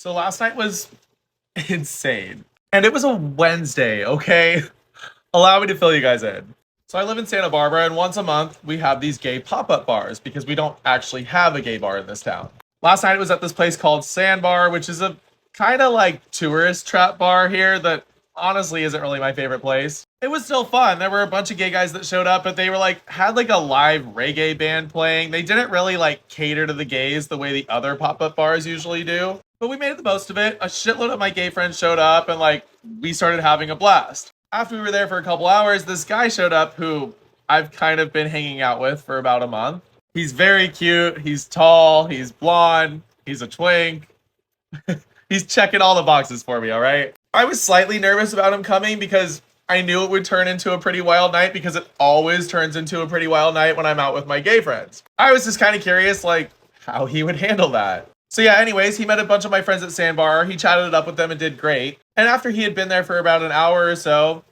So last night was insane. And it was a Wednesday, okay? Allow me to fill you guys in. So I live in Santa Barbara, and once a month we have these gay pop up bars because we don't actually have a gay bar in this town. Last night it was at this place called Sandbar, which is a kind of like tourist trap bar here that honestly isn't really my favorite place. It was still fun. There were a bunch of gay guys that showed up, but they were like, had like a live reggae band playing. They didn't really like cater to the gays the way the other pop up bars usually do. But we made the most of it. A shitload of my gay friends showed up and like we started having a blast. After we were there for a couple hours, this guy showed up who I've kind of been hanging out with for about a month. He's very cute. He's tall. He's blonde. He's a twink. He's checking all the boxes for me, all right? I was slightly nervous about him coming because I knew it would turn into a pretty wild night because it always turns into a pretty wild night when I'm out with my gay friends. I was just kind of curious, like, how he would handle that. So yeah, anyways, he met a bunch of my friends at Sandbar. He chatted it up with them and did great. And after he had been there for about an hour or so,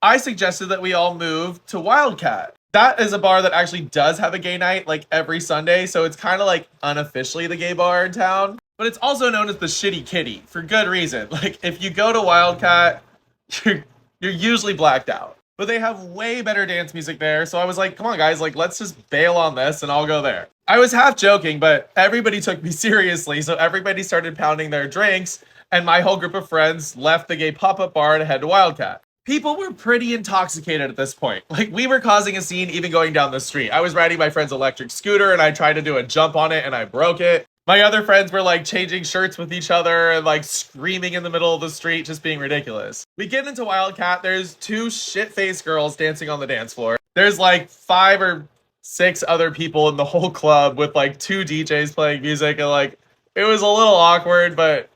I suggested that we all move to Wildcat. That is a bar that actually does have a gay night like every Sunday, so it's kind of like unofficially the gay bar in town. But it's also known as the Shitty Kitty for good reason. Like if you go to Wildcat, you're usually blacked out. But they have way better dance music there, so I was like, come on guys, like let's just bail on this and I'll go there. I was half joking, but everybody took me seriously, so everybody started pounding their drinks, and my whole group of friends left the gay pop-up bar to head to Wildcat. People were pretty intoxicated at this point. Like, we were causing a scene even going down the street. I was riding my friend's electric scooter and I tried to do a jump on it and I broke it. My other friends were like changing shirts with each other and like screaming in the middle of the street, just being ridiculous. We get into Wildcat, there's two shit-faced girls dancing on the dance floor. There's like 5 or 6 other people in the whole club with like 2 DJs playing music, and like, it was a little awkward, but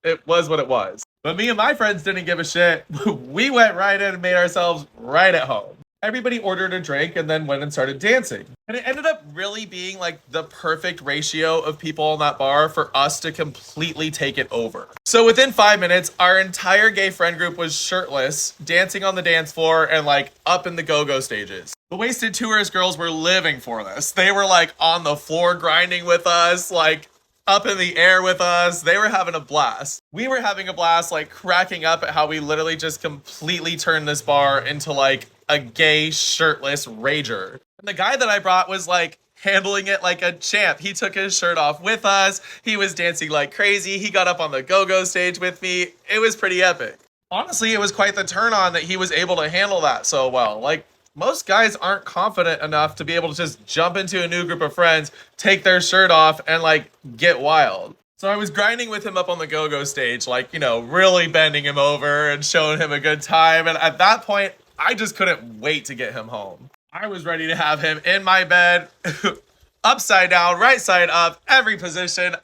it was what it was. But me and my friends didn't give a shit. We went right in and made ourselves right at home. Everybody ordered a drink and then went and started dancing. And it ended up really being like the perfect ratio of people in that bar for us to completely take it over. So within 5 minutes, our entire gay friend group was shirtless, dancing on the dance floor and like up in the go-go stages. The wasted tourist girls were living for this. They were like on the floor grinding with us, like up in the air with us. They were having a blast. We were having a blast, like cracking up at how we literally just completely turned this bar into like a gay shirtless rager. And the guy that I brought was like handling it like a champ. He took his shirt off with us. He was dancing like crazy. He got up on the go-go stage with me. It was pretty epic. Honestly, it was quite the turn on that he was able to handle that so well. Like, most guys aren't confident enough to be able to just jump into a new group of friends, take their shirt off, and like get wild. So I was grinding with him up on the go-go stage, like, you know, really bending him over and showing him a good time. And at that point, I just couldn't wait to get him home. I was ready to have him in my bed, upside down, right side up, every position.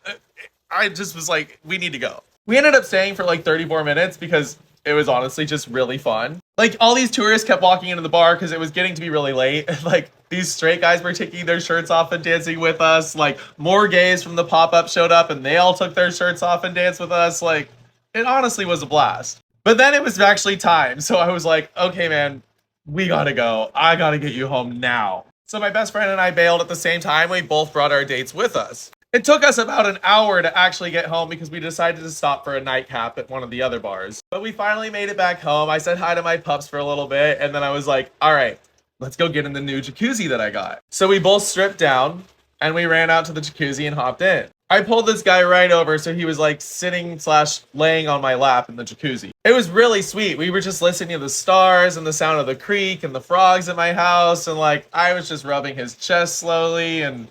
I just was like, we need to go. We ended up staying for like 34 minutes because it was honestly just really fun. Like, all these tourists kept walking into the bar because it was getting to be really late. Like, these straight guys were taking their shirts off and dancing with us. Like, more gays from the pop-up showed up and they all took their shirts off and danced with us. Like, it honestly was a blast. But then it was actually time. So I was like, okay, man, we gotta go. I gotta get you home now. So my best friend and I bailed at the same time. We both brought our dates with us. It took us about an hour to actually get home because we decided to stop for a nightcap at one of the other bars. But we finally made it back home. I said hi to my pups for a little bit, and then I was like, all right, let's go get in the new jacuzzi that I got. So we both stripped down, and we ran out to the jacuzzi and hopped in. I pulled this guy right over, so he was like sitting / laying on my lap in the jacuzzi. It was really sweet. We were just listening to the stars and the sound of the creek and the frogs in my house, and like, I was just rubbing his chest slowly and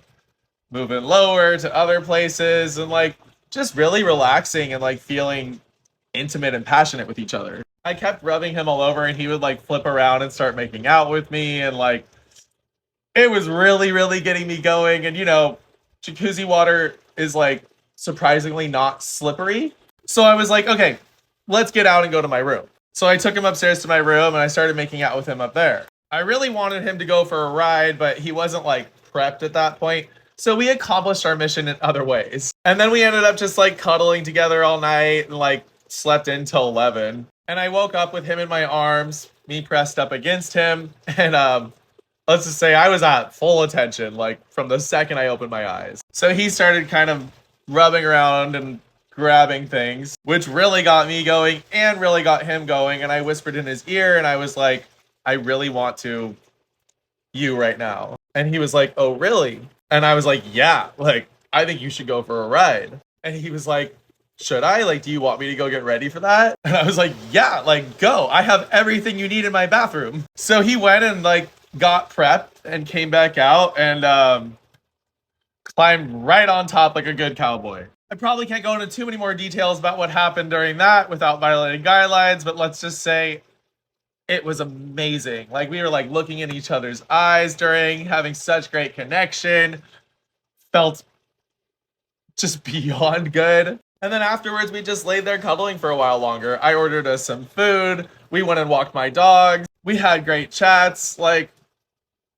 moving lower to other places and like just really relaxing and like feeling intimate and passionate with each other. I kept rubbing him all over and he would like flip around and start making out with me, and like it was really, really getting me going. And you know, jacuzzi water is like surprisingly not slippery. So I was like, okay, let's get out and go to my room. So I took him upstairs to my room and I started making out with him up there. I really wanted him to go for a ride, but he wasn't like prepped at that point. So we accomplished our mission in other ways. And then we ended up just like cuddling together all night and like slept in till 11. And I woke up with him in my arms, me pressed up against him. And let's just say I was at full attention, like from the second I opened my eyes. So he started kind of rubbing around and grabbing things, which really got me going and really got him going. And I whispered in his ear and I was like, I really want to you right now. And he was like, oh, really? And I was like, yeah, like, I think you should go for a ride. And he was like, should I? Like, do you want me to go get ready for that? And I was like, yeah, like, go. I have everything you need in my bathroom. So he went and like got prepped and came back out and climbed right on top like a good cowboy. I probably can't go into too many more details about what happened during that without violating guidelines, but let's just say it was amazing. Like, we were like looking in each other's eyes during, having such great connection. Felt just beyond good. And then afterwards, we just laid there cuddling for a while longer. I ordered us some food. We went and walked my dogs. We had great chats. Like,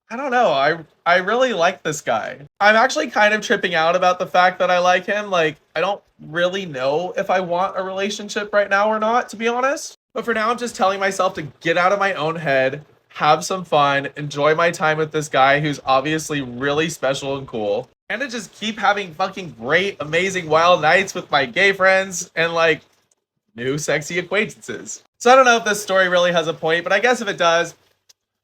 I don't know. I really like this guy. I'm actually kind of tripping out about the fact that I like him. Like, I don't really know if I want a relationship right now or not, to be honest. But for now, I'm just telling myself to get out of my own head, have some fun, enjoy my time with this guy who's obviously really special and cool, and to just keep having fucking great, amazing, wild nights with my gay friends and like new sexy acquaintances. So I don't know if this story really has a point, but I guess if it does,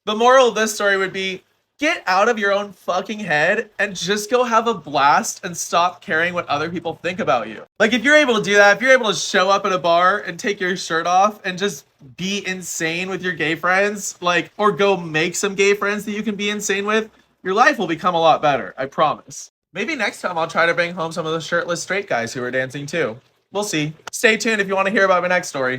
the moral of this story would be get out of your own fucking head and just go have a blast and stop caring what other people think about you. Like, if you're able to do that, if you're able to show up at a bar and take your shirt off and just be insane with your gay friends, like, or go make some gay friends that you can be insane with, your life will become a lot better. I promise. Maybe next time I'll try to bring home some of the shirtless straight guys who are dancing too. We'll see. Stay tuned if you want to hear about my next story.